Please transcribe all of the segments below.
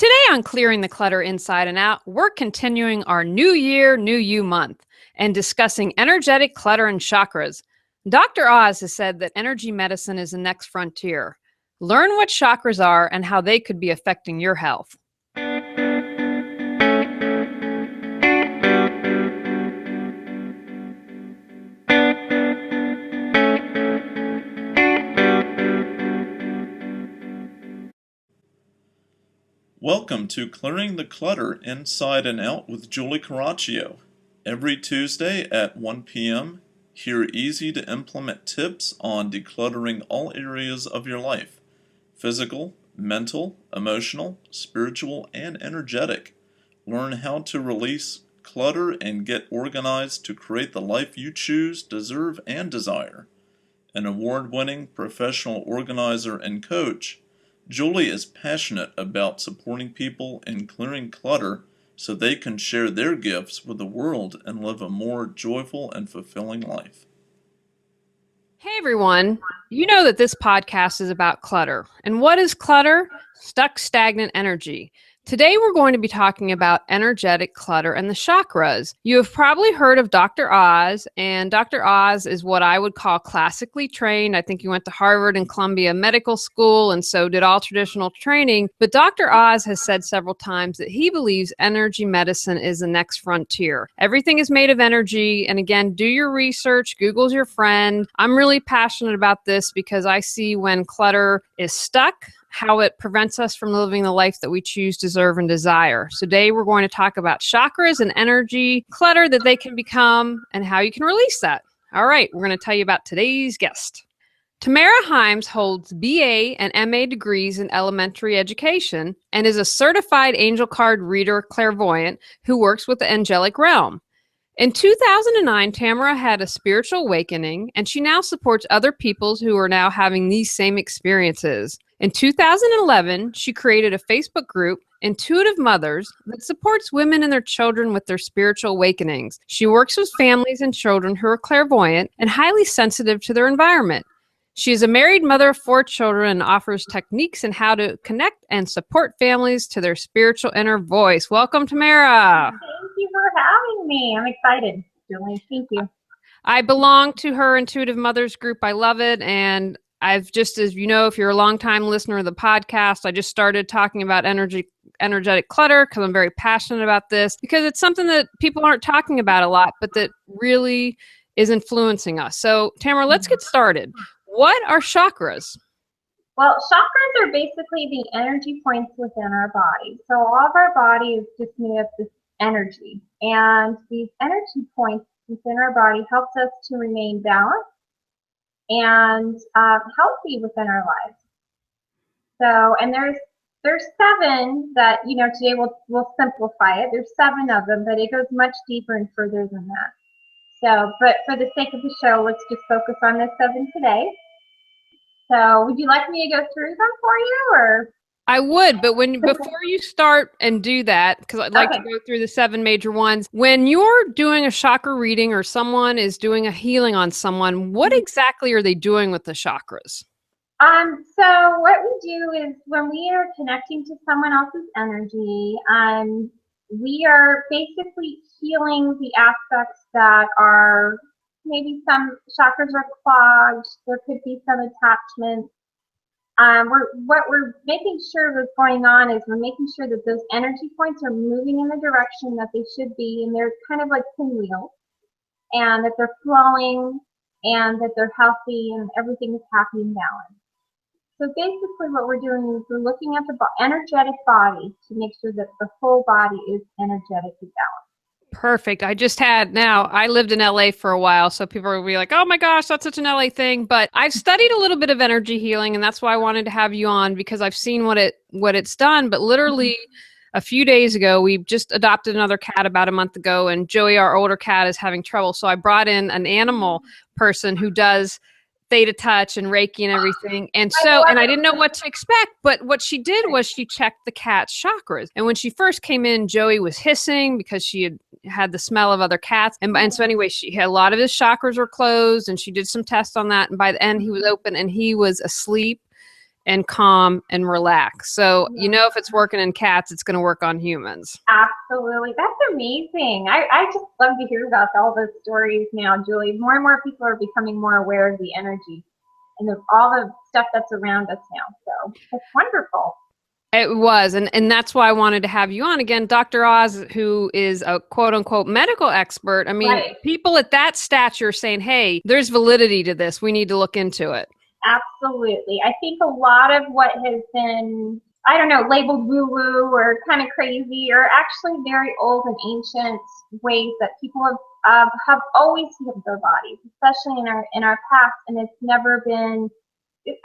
Today on Clearing the Clutter Inside and Out, we're continuing our New Year, New You month and discussing energetic clutter and chakras. Dr. Oz has said that energy medicine is the next frontier. Learn what chakras are and how they could be affecting your health. Welcome to Clearing the Clutter Inside and Out with Julie Coraccio. Every Tuesday at 1 p.m., hear easy to implement tips on decluttering all areas of your life: physical, mental, emotional, spiritual, and energetic. Learn how to release clutter and get organized to create the life you choose, deserve, and desire. An award-winning professional organizer and coach, Julie is passionate about supporting people in clearing clutter so they can share their gifts with the world and live a more joyful and fulfilling life. Hey everyone, you know that this podcast is about clutter. And what is clutter? Stuck, stagnant energy. Today we're going to be talking about energetic clutter and the chakras. You have probably heard of Dr. Oz, and Dr. Oz is what I would call classically trained. I think he went to Harvard and Columbia Medical School and so did all traditional training. But Dr. Oz has said several times that he believes energy medicine is the next frontier. Everything is made of energy. And again, do your research. Google's your friend. I'm really passionate about this because I see when clutter is stuck, how it prevents us from living the life that we choose, deserve, and desire. So today we're going to talk about chakras and energy clutter that they can become and how you can release that. All right, we're going to tell you about today's guest. Tamara Himes holds BA and MA degrees in elementary education and is a certified angel card reader clairvoyant who works with the angelic realm. In 2009, Tamara had a spiritual awakening, and she now supports other people who are now having these same experiences. In 2011, she created a Facebook group, Intuitive Mothers, that supports women and their children with their spiritual awakenings. She works with families and children who are clairvoyant and highly sensitive to their environment. She is a married mother of 4 children and offers techniques on how to connect and support families to their spiritual inner voice. Welcome, Tamara. Thank you for having me. I'm excited, Julie. Thank you. I belong to her Intuitive Mothers group. I love it. And I've just, as you know, if you're a longtime listener of the podcast, I just started talking about energetic clutter because I'm very passionate about this because it's something that people aren't talking about a lot, but that really is influencing us. So, Tamara, let's get started. What are chakras? Well, chakras are basically the energy points within our body. So all of our body is just made up of this energy. And these energy points within our body helps us to remain balanced and healthy within our lives. So, and there's 7 that, today we'll simplify it. There's 7 of them, but it goes much deeper and further than that. So, but for the sake of the show, let's just focus on the 7 today. So, would you like me to go through them for you, or? I would, but before you start and do that, because I'd like to go through the 7 major ones, when you're doing a chakra reading or someone is doing a healing on someone, what exactly are they doing with the chakras? So what we do is when we are connecting to someone else's energy, we are basically healing the aspects that are, maybe some chakras are clogged, there could be some attachments. What we're making sure what's going on is we're making sure that those energy points are moving in the direction that they should be, and they're kind of like pinwheels, and that they're flowing, and that they're healthy, and everything is happy and balanced. So basically what we're doing is we're looking at the energetic body to make sure that the whole body is energetically balanced. Perfect. I lived in LA for a while, so people will be like, oh my gosh, that's such an LA thing. But I've studied a little bit of energy healing, and that's why I wanted to have you on, because I've seen what it's done. But literally a few days ago, we just adopted another cat about a month ago, and Joey, our older cat, is having trouble. So I brought in an animal person who does theta touch and Reiki and everything. And I didn't know what to expect, but what she did was she checked the cat's chakras. And when she first came in, Joey was hissing because she had the smell of other cats. And so anyway, she had a lot of his chakras were closed, and she did some tests on that. And by the end, he was open and he was asleep. and calm and relax. So, if it's working in cats, it's going to work on humans. Absolutely. That's amazing. I just love to hear about all those stories now, Julie. More and more people are becoming more aware of the energy and all the stuff that's around us now. So it's wonderful. It was. And that's why I wanted to have you on again. Dr. Oz, who is a quote unquote medical expert. I mean, people at that stature saying, hey, there's validity to this. We need to look into it. Absolutely. I think a lot of what has been, I don't know, labeled woo-woo or kind of crazy are actually very old and ancient ways that people have always healed their bodies, especially in our past, and it's never been,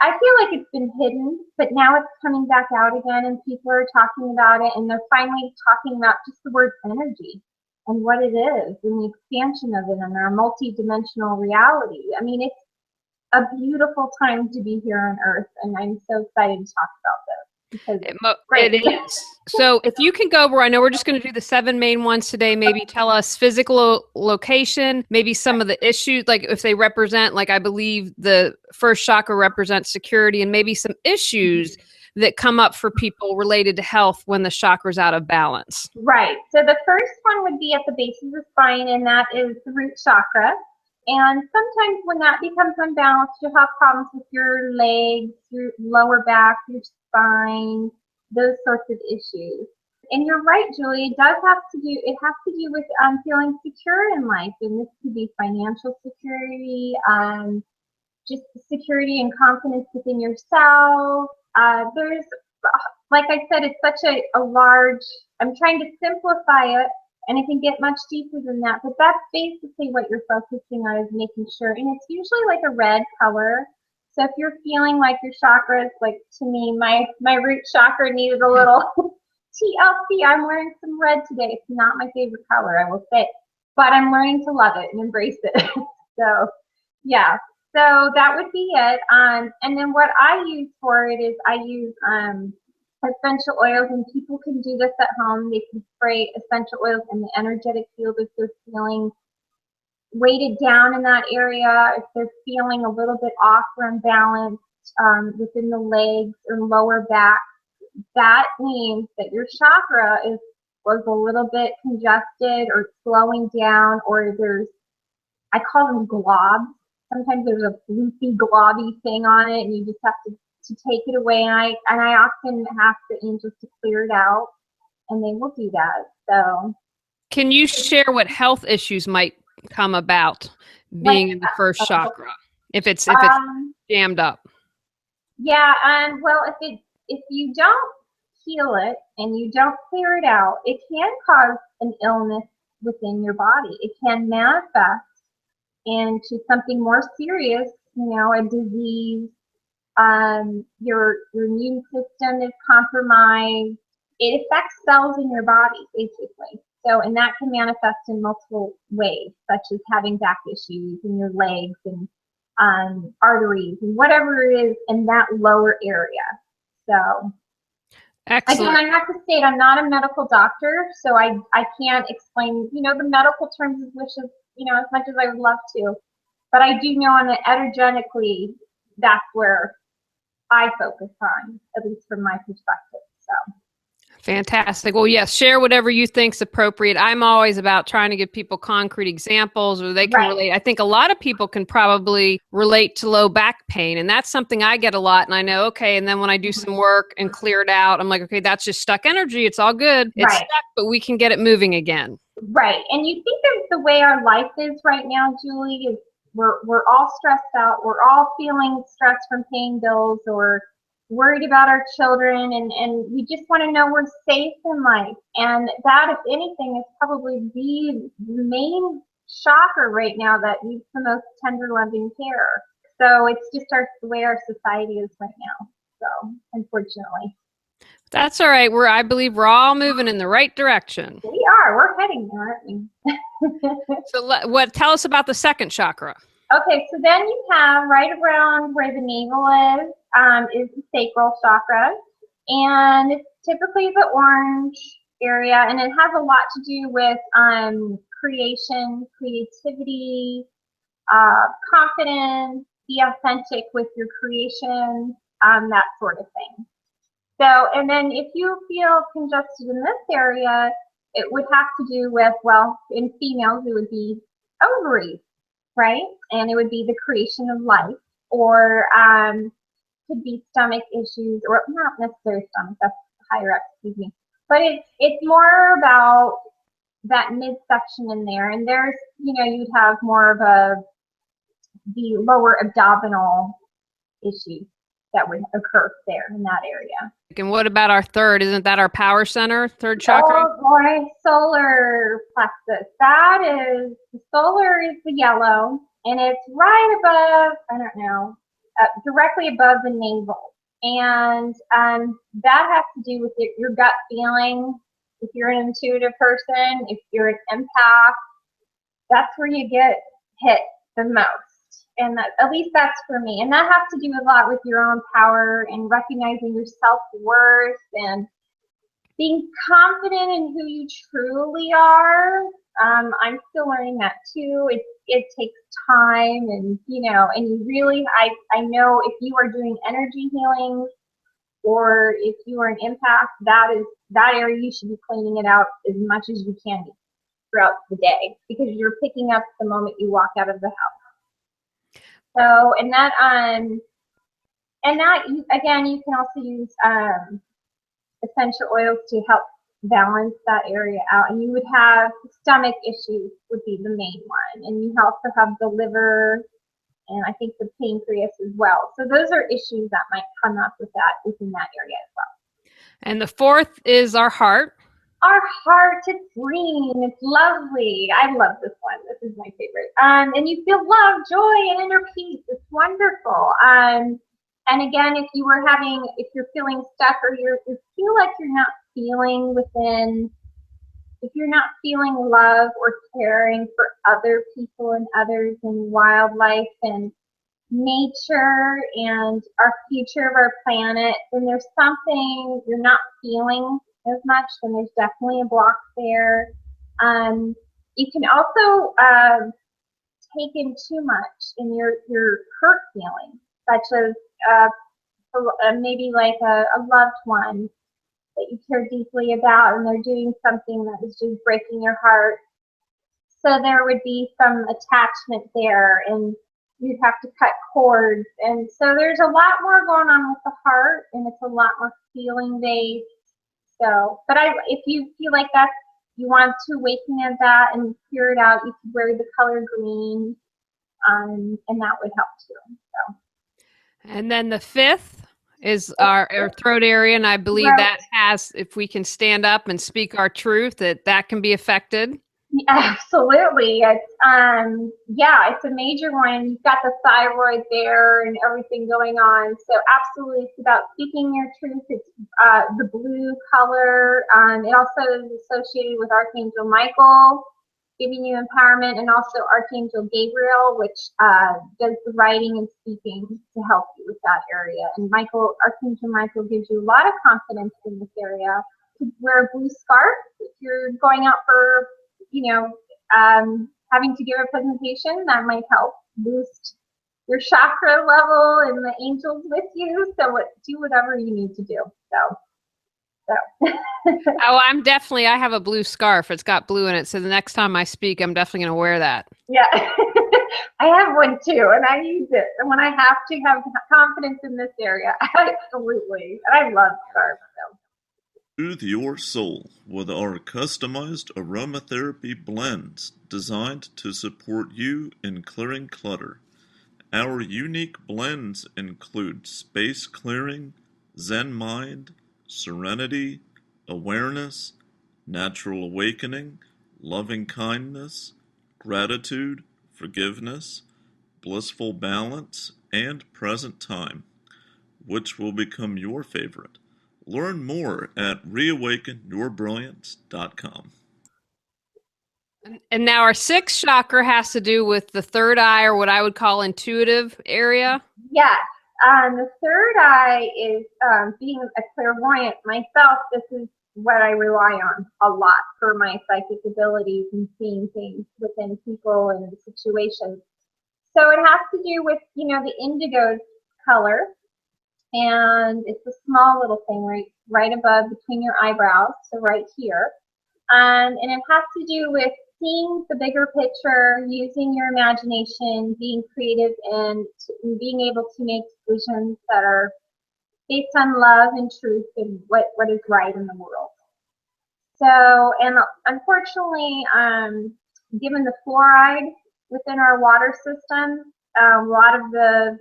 I feel like it's been hidden, but now it's coming back out again, and people are talking about it, and they're finally talking about just the word energy and what it is and the expansion of it and our multi-dimensional reality. I mean, it's a beautiful time to be here on Earth, and I'm so excited to talk about this because it is. So if you can go over, I know we're just going to do the 7 main ones today, maybe tell us physical location, maybe some of the issues, like if they represent, like I believe the first chakra represents security, and maybe some issues that come up for people related to health when the chakra's out of balance. Right. So the first one would be at the base of the spine, and that is the root chakra. And sometimes when that becomes unbalanced, you'll have problems with your legs, your lower back, your spine, those sorts of issues. And you're right, Julie, it has to do with feeling secure in life. And this could be financial security, just security and confidence within yourself. There's, like I said, it's such a large, I'm trying to simplify it, and it can get much deeper than that, but that's basically what you're focusing on, is making sure, and it's usually like a red color. So if you're feeling like your chakras, like to me, my root chakra needed a little TLC, I'm wearing some red today. It's not my favorite color, I will say, but I'm learning to love it and embrace it. So yeah, so that would be it. And then what I use for it is I use essential oils, and people can do this at home. They can spray essential oils in the energetic field if they're feeling weighted down in that area, if they're feeling a little bit off or unbalanced within the legs or lower back. That means that your chakra was a little bit congested or slowing down, or I call them globs. Sometimes there's a loopy, globby thing on it, and you just have to take it away, and I often ask the angels to clear it out, and they will do that. So, can you share what health issues might come about being in the first chakra if it's jammed up? Yeah, well, if you don't heal it and you don't clear it out, it can cause an illness within your body. It can manifest into something more serious, a disease. Your immune system is compromised. It affects cells in your body, basically. So, and that can manifest in multiple ways, such as having back issues in your legs and arteries and whatever it is in that lower area. So, excellent. Again, I have to state I'm not a medical doctor, so I can't explain, the medical terms as much as I would love to. But I do know on it energetically, that's where I focus on, at least from my perspective. So fantastic. Well, yes, share whatever you think's appropriate. I'm always about trying to give people concrete examples or they can relate. I think a lot of people can probably relate to low back pain, and that's something I get a lot. And I know, okay, and then when I do some work and clear it out, I'm like, okay, that's just stuck energy. It's all good. It's stuck, but we can get it moving again. Right. And you think of the way our life is right now, Julie, is we're all stressed out. We're all feeling stress from paying bills or worried about our children, and we just want to know we're safe in life. And that, if anything, is probably the main chakra right now that needs the most tender, loving care. So it's just the way our society is right now. So unfortunately. That's all right. I believe we're all moving in the right direction. We are. We're heading there, aren't we? So tell us about the second chakra. Okay, so then you have right around where the navel is the sacral chakra, and it's typically the orange area, and it has a lot to do with creation, creativity, confidence, be authentic with your creation. that sort of thing. So, and then if you feel congested in this area, it would have to do with, well, in females, it would be ovaries, right? And it would be the creation of life, or could be stomach issues, or not necessarily stomach, that's higher up, excuse me. But it's more about that midsection in there. And there's, you'd have more of the lower abdominal issues that would occur there in that area. And what about our third? Isn't that our power center, third chakra? Oh boy, solar plexus. The solar is the yellow, and it's right above, I don't know, directly above the navel. And that has to do with your gut feeling. If you're an intuitive person, if you're an empath, that's where you get hit the most. And at least that's for me. And that has to do a lot with your own power and recognizing your self-worth and being confident in who you truly are. I'm still learning that too. It takes time, and and you really, I know if you are doing energy healings, or if you are an empath, that area you should be cleaning it out as much as you can throughout the day, because you're picking up the moment you walk out of the house. So, and that again, you can also use essential oils to help balance that area out. And you would have stomach issues would be the main one, and you also have the liver, and I think the pancreas as well. So those are issues that might come up with that within that area as well. And the fourth is our heart. Our heart, it's green, it's lovely. I love this one. This is my favorite. And you feel love, joy, and inner peace. It's wonderful. And again, if you're feeling stuck, or you feel like you're not feeling if you're not feeling love or caring for other people and others and wildlife and nature and our future of our planet, then there's something you're not feeling as much, then there's definitely a block there. You can also take in too much in your hurt feelings, such as maybe like a loved one that you care deeply about, and they're doing something that is just breaking your heart. So there would be some attachment there, and you'd have to cut cords. And so there's a lot more going on with the heart, and it's a lot more feeling based. So, but if you feel like you want to awaken at that and clear it out, you could wear the color green, and that would help too. So. And then the fifth is our throat area, and I believe that has, if we can stand up and speak our truth, that can be affected. Absolutely. It's a major one. You've got the thyroid there and everything going on. So absolutely, it's about speaking your truth. It's the blue color. It also is associated with Archangel Michael, giving you empowerment, and also Archangel Gabriel, which does the writing and speaking to help you with that area. And Archangel Michael gives you a lot of confidence in this area. You could wear a blue scarf if you're going out for having to give a presentation. That might help boost your chakra level and the angels with you. So do whatever you need to do. So. Oh, I have a blue scarf. It's got blue in it. So the next time I speak, I'm definitely going to wear that. Yeah, I have one too, and I use it. And when I have to have confidence in this area, absolutely. And I love scarves. So. Soothe your soul with our customized aromatherapy blends designed to support you in clearing clutter. Our unique blends include space clearing, Zen mind, serenity, awareness, natural awakening, loving kindness, gratitude, forgiveness, blissful balance, and present time. Which will become your favorite? Learn more at reawakenyourbrilliance.com. And now our sixth chakra has to do with the third eye, or what I would call intuitive area. Yes. The third eye is being a clairvoyant myself. This is what I rely on a lot for my psychic abilities and seeing things within people and situations. So it has to do with, the indigo color. And it's a small little thing right above between your eyebrows, so right here. And it has to do with seeing the bigger picture, using your imagination, being creative, and being able to make decisions that are based on love and truth and what is right in the world. So, and unfortunately, given the fluoride within our water system, a lot of the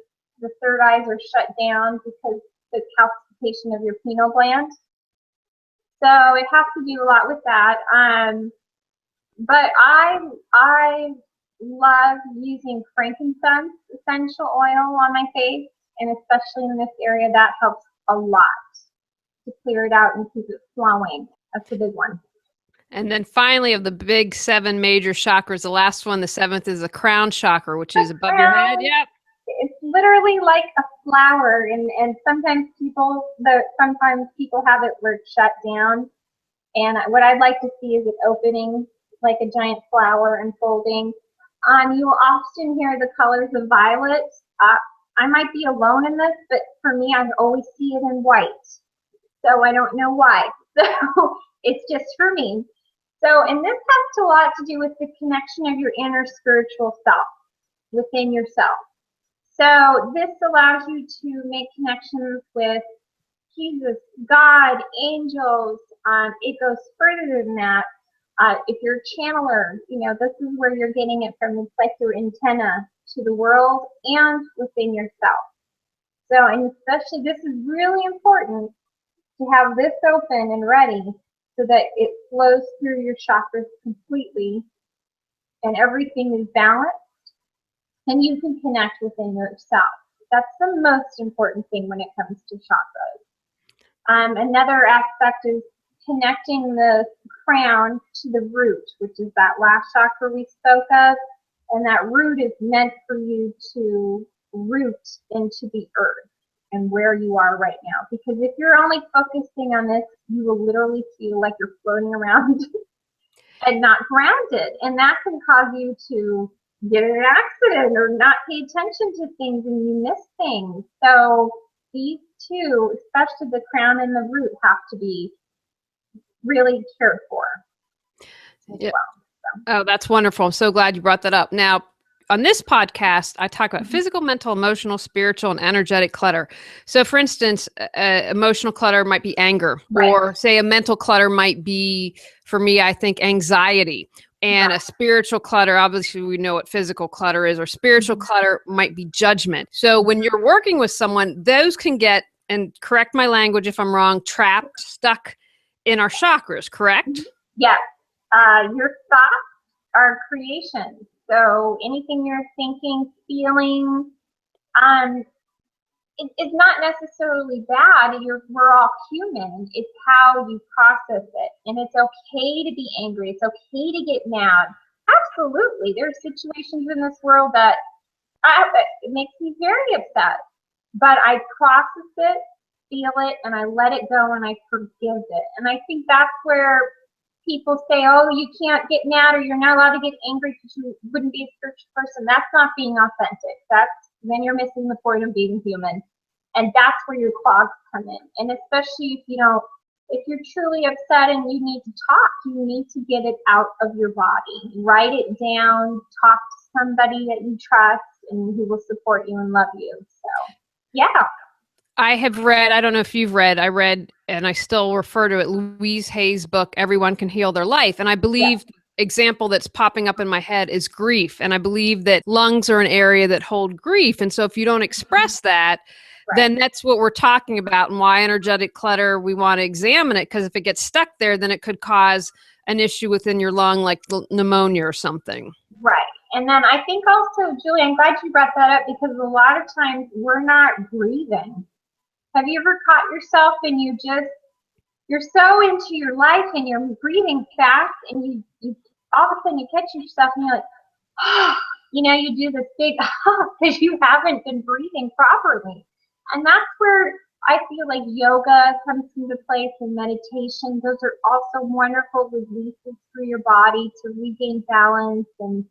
third eyes are shut down because of the calcification of your pineal gland. So it has to do a lot with that. But I love using frankincense essential oil on my face, and especially in this area, that helps a lot to clear it out and keep it flowing. That's a big one. And then finally, of the big 7 major chakras, the last one, the 7th, is the crown chakra, which is above your head. Yep. It's literally like a flower, and sometimes people have it where it's shut down. And what I'd like to see is it opening like a giant flower unfolding. You will often hear the colors of violet. I might be alone in this, but for me, I always see it in white. So I don't know why. So it's just for me. So, and this has a lot to do with the connection of your inner spiritual self within yourself. So this allows you to make connections with Jesus, God, angels. It goes further than that. If you're a channeler, this is where you're getting it from. It's like your antenna to the world and within yourself. So, and especially this is really important to have this open and ready so that it flows through your chakras completely and everything is balanced and you can connect within yourself. That's the most important thing when it comes to chakras. Another aspect is connecting the crown to the root, which is that last chakra we spoke of. And that root is meant for you to root into the earth and where you are right now. Because if you're only focusing on this, you will literally feel like you're floating around and not grounded. And that can cause you to get in an accident or not pay attention to things and you miss things. So these two, especially the crown and the root, have to be really cared for as well. Oh, that's wonderful. I'm so glad you brought that up. Now, on this podcast, I talk about physical, mental, emotional, spiritual, and energetic clutter. So, for instance, emotional clutter might be anger, right. Or say a mental clutter might be, for me, I think anxiety. And a spiritual clutter, obviously we know what physical clutter is, or spiritual clutter might be judgment. So when you're working with someone, those can get, and correct my language if I'm wrong, trapped, stuck in our chakras, correct? Yes. Your thoughts are creations. So anything you're thinking, feeling, it's not necessarily bad. We're all human. It's how you process it. And it's okay to be angry. It's okay to get mad. Absolutely. There are situations in this world that it makes me very upset. But I process it, feel it, and I let it go, and I forgive it. And I think that's where people say, oh, you can't get mad or you're not allowed to get angry because you wouldn't be a spiritual person. That's not being authentic. Then you're missing the point of being human. And that's where your clogs come in. And especially if you're truly upset and you need to talk, you need to get it out of your body. Write it down, talk to somebody that you trust and who will support you and love you. So, yeah. I have read, I don't know if you've read, I read, and I still refer to it, Louise Hay's book, Everyone Can Heal Their Life. And I believe example that's popping up in my head is grief. And I believe that lungs are an area that hold grief. And so if you don't express that, then that's what we're talking about and why energetic clutter, we want to examine it. Because if it gets stuck there, then it could cause an issue within your lung, like pneumonia or something. Right. And then I think also, Julie, I'm glad you brought that up because a lot of times we're not breathing. Have you ever caught yourself and you're so into your life and you're breathing fast and you all of a sudden you catch yourself and you're like, oh, you do this big because you haven't been breathing properly. And that's where I feel like yoga comes into place and meditation. Those are also wonderful releases for your body to regain balance and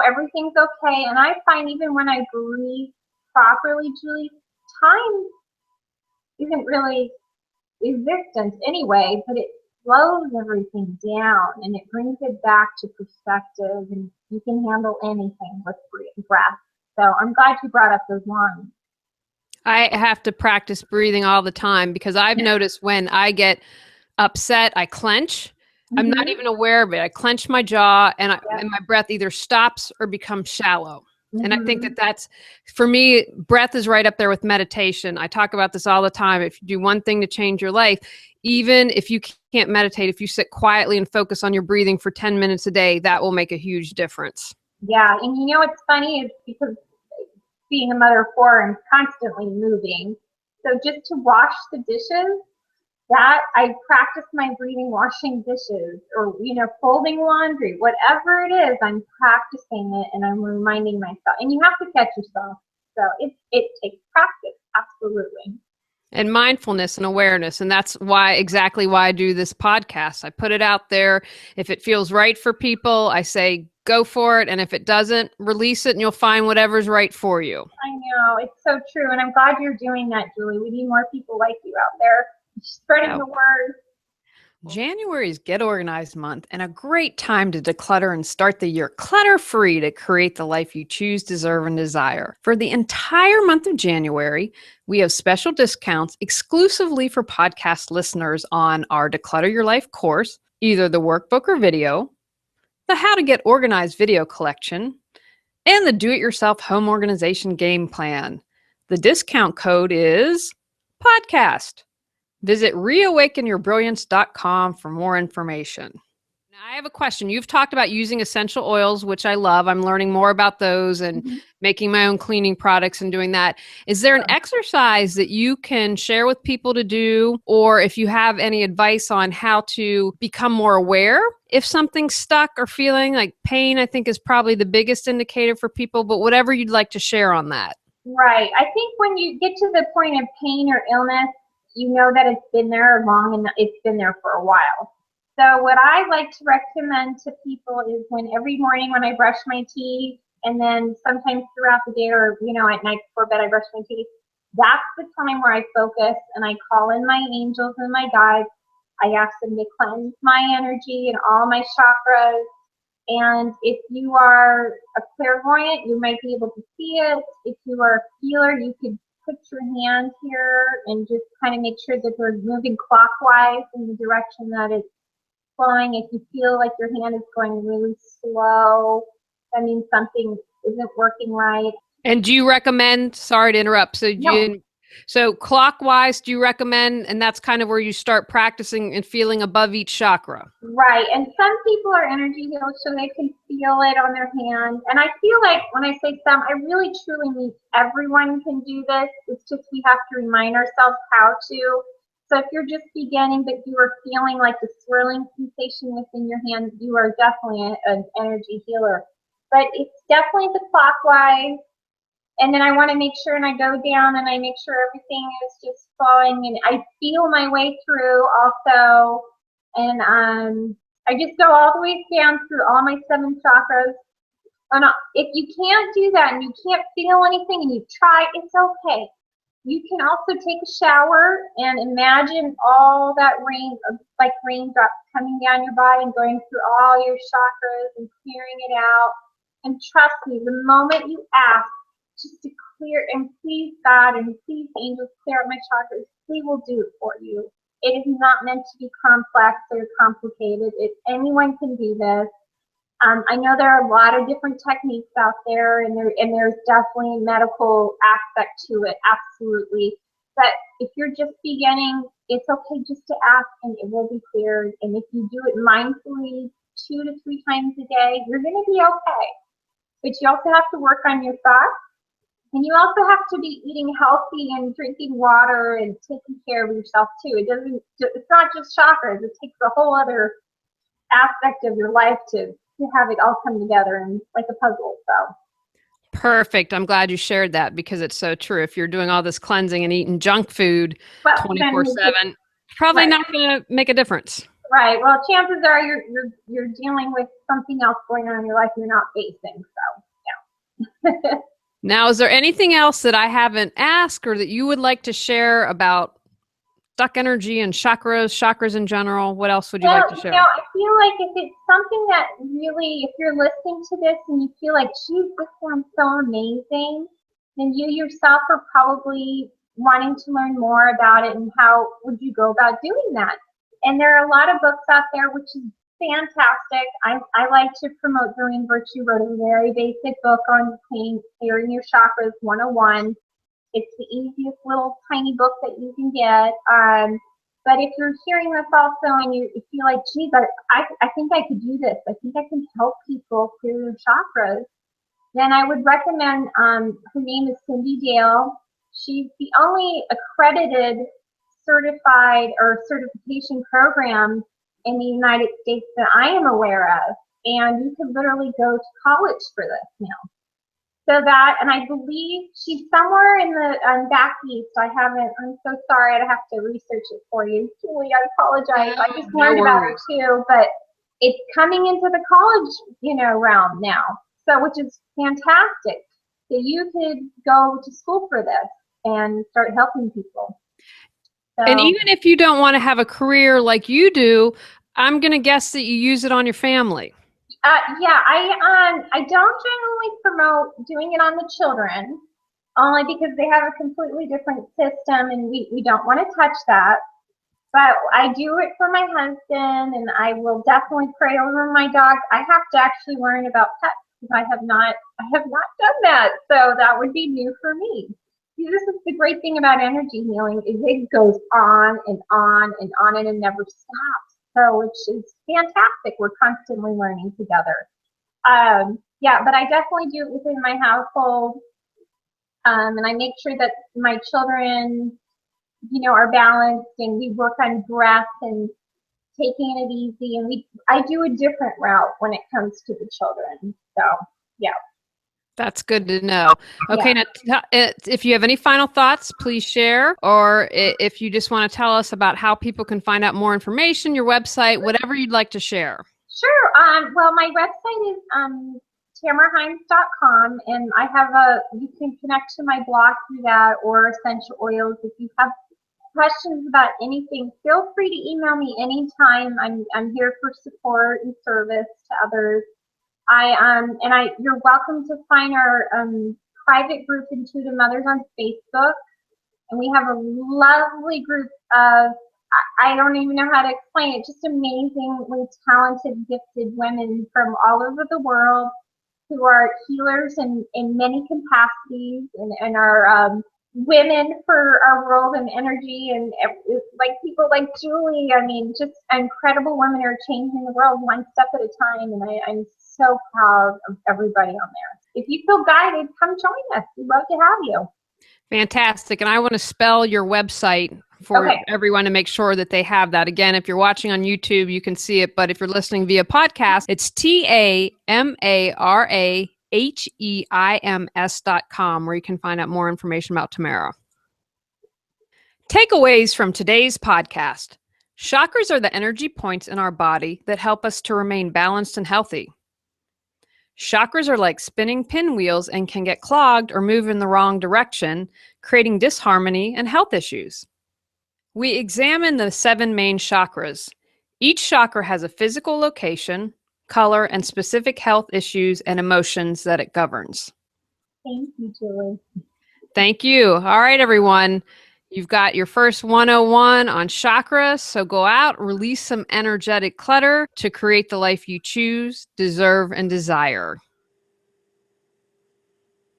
everything's okay. And I find even when I breathe properly, Julie, time isn't really existent anyway, but it slows everything down and it brings it back to perspective, and you can handle anything with breath. So I'm glad you brought up those lines. I have to practice breathing all the time because I've noticed when I get upset, I clench. I'm not even aware of it. I clench my jaw and my breath either stops or becomes shallow. And I think that that's, for me, breath is right up there with meditation. I talk about this all the time. If you do one thing to change your life, even if you can't meditate, if you sit quietly and focus on your breathing for 10 minutes a day, that will make a huge difference. Yeah, and you know what's funny is because being a mother of four, I'm constantly moving. So just to wash the dishes, that I practice my breathing, washing dishes, or folding laundry, whatever it is, I'm practicing it and I'm reminding myself. And you have to catch yourself. So it takes practice, absolutely. And mindfulness and awareness. And that's exactly why I do this podcast. I put it out there. If it feels right for people, I say, go for it. And if it doesn't, release it and you'll find whatever's right for you. I know. It's so true. And I'm glad you're doing that, Julie. We need more people like you out there spreading the word. January is Get Organized month and a great time to declutter and start the year clutter-free to create the life you choose, deserve, and desire. For the entire month of January, we have special discounts exclusively for podcast listeners on our Declutter Your Life course, either the workbook or video, the How to Get Organized video collection, and the Do-It-Yourself home organization game plan. The discount code is podcast. Visit reawakenyourbrilliance.com for more information. Now, I have a question. You've talked about using essential oils, which I love. I'm learning more about those and making my own cleaning products and doing that. Is there an exercise that you can share with people to do? Or if you have any advice on how to become more aware if something's stuck or feeling like pain, I think is probably the biggest indicator for people, but whatever you'd like to share on that. Right. I think when you get to the point of pain or illness, you know that it's been there long and it's been there for a while. So what I like to recommend to people is every morning when I brush my teeth, and then sometimes throughout the day or, at night before bed I brush my teeth, that's the time where I focus and I call in my angels and my guides. I ask them to cleanse my energy and all my chakras. And if you are a clairvoyant, you might be able to see it. If you are a feeler, you could put your hand here and just kind of make sure that they're moving clockwise in the direction that it's flowing. If you feel like your hand is going really slow, that means something isn't working right. And do you recommend, sorry to interrupt, so clockwise, do you recommend, and that's kind of where you start practicing and feeling above each chakra? Right. And some people are energy healers, so they can feel it on their hand. And I feel like when I say some, I really truly mean everyone can do this. It's just we have to remind ourselves how to. So if you're just beginning, but you are feeling like the swirling sensation within your hand, you are definitely an energy healer. But it's definitely the clockwise. And then I want to make sure, and I go down and I make sure everything is just flowing, and I feel my way through also. And I just go all the way down through all my 7 chakras. And if you can't do that and you can't feel anything and you try, it's okay. You can also take a shower and imagine all that rain, like raindrops coming down your body and going through all your chakras and clearing it out. And trust me, the moment you ask, just to clear, and please God and please angels clear out my chakras, they will do it for you. It is not meant to be complex or complicated. Anyone can do this. I know there are a lot of different techniques out there, and there's definitely a medical aspect to it, absolutely. But if you're just beginning, it's okay just to ask and it will be cleared. And if you do it mindfully 2 to 3 times a day, you're going to be okay. But you also have to work on your thoughts. And you also have to be eating healthy and drinking water and taking care of yourself too. It's not just chakras. It takes a whole other aspect of your life to have it all come together and like a puzzle. So perfect. I'm glad you shared that because it's so true. If you're doing all this cleansing and eating junk food 24/7, probably not going to make a difference. Right. Well, chances are you're dealing with something else going on in your life you're not facing. So yeah. Now, is there anything else that I haven't asked or that you would like to share about stuck energy and chakras in general? What else would you like to share? I feel like if it's something that really, if you're listening to this and you feel like, geez, this sounds so amazing, then you yourself are probably wanting to learn more about it, and how would you go about doing that? And there are a lot of books out there, which is fantastic. I like to promote Doreen Virtue wrote a very basic book on clearing your chakras 101. It's the easiest little tiny book that you can get. But if you're hearing this also and you feel like, geez, I think I could do this, I think I can help people clear their chakras, then I would recommend, her name is Cindy Dale. She's the only accredited certified or certification program in the United States that I am aware of. And you can literally go to college for this now. So that, and I believe she's somewhere in the back east. I'm so sorry, I'd have to research it for you. Julie, I apologize. I just learned about her too, but it's coming into the college, realm now. So, which is fantastic. So you could go to school for this and start helping people. So, and even if you don't want to have a career like you do, I'm going to guess that you use it on your family. I don't generally promote doing it on the children, only because they have a completely different system and we don't want to touch that. But I do it for my husband, and I will definitely pray over my dogs. I have to actually learn about pets because I have not done that. So that would be new for me. See, this is the great thing about energy healing, is it goes on and on and on, and it never stops. So, which is fantastic. We're constantly learning together. But I definitely do it within my household. And I make sure that my children, are balanced, and we work on breath and taking it easy. And I do a different route when it comes to the children. So, yeah. That's good to know. Okay, now if you have any final thoughts, please share. Or if you just want to tell us about how people can find out more information, your website, whatever you'd like to share. Sure. Well, my website is tamarhines.com, and you can connect to my blog through that, or essential oils. If you have questions about anything, feel free to email me anytime. I'm here for support and service to others. You're welcome to find our private group, Intuitive Mothers, on Facebook, and we have a lovely group of, I don't even know how to explain it, just amazingly talented, gifted women from all over the world who are healers in many capacities, and are women for our world and energy, and like people like Julie. I mean, just incredible women are changing the world one step at a time, and I'm so proud of everybody on there. If you feel guided, come join us. We'd love to have you. Fantastic. And I want to spell your website for everyone to make sure that they have that. Again, if you're watching on YouTube, you can see it. But if you're listening via podcast, it's TAMARAHEIMS.com, where you can find out more information about Tamara. Takeaways from today's podcast. Chakras are the energy points in our body that help us to remain balanced and healthy. Chakras are like spinning pinwheels and can get clogged or move in the wrong direction, creating disharmony and health issues. We examine the 7 main chakras. Each chakra has a physical location, color, and specific health issues and emotions that it governs. Thank you, Julie. Thank you. All right, everyone. You've got your first 101 on chakras, so go out, release some energetic clutter to create the life you choose, deserve, and desire.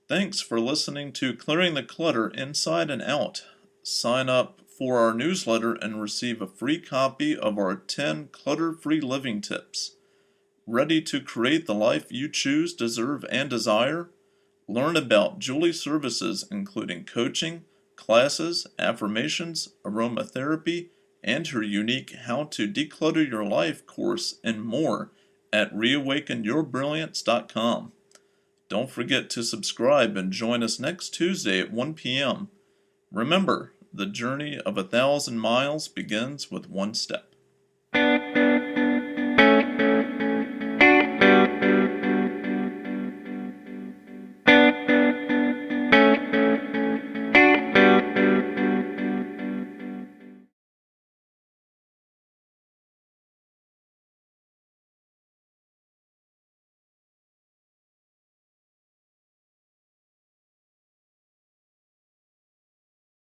Thanks for listening to Clearing the Clutter Inside and Out. Sign up for our newsletter and receive a free copy of our 10 clutter-free living tips. Ready to create the life you choose, deserve, and desire? Learn about Julie's services, including coaching, classes, affirmations, aromatherapy, and her unique How to Declutter Your Life course, and more at reawakenyourbrilliance.com. Don't forget to subscribe and join us next Tuesday at 1 p.m. Remember, the journey of 1,000 miles begins with one step.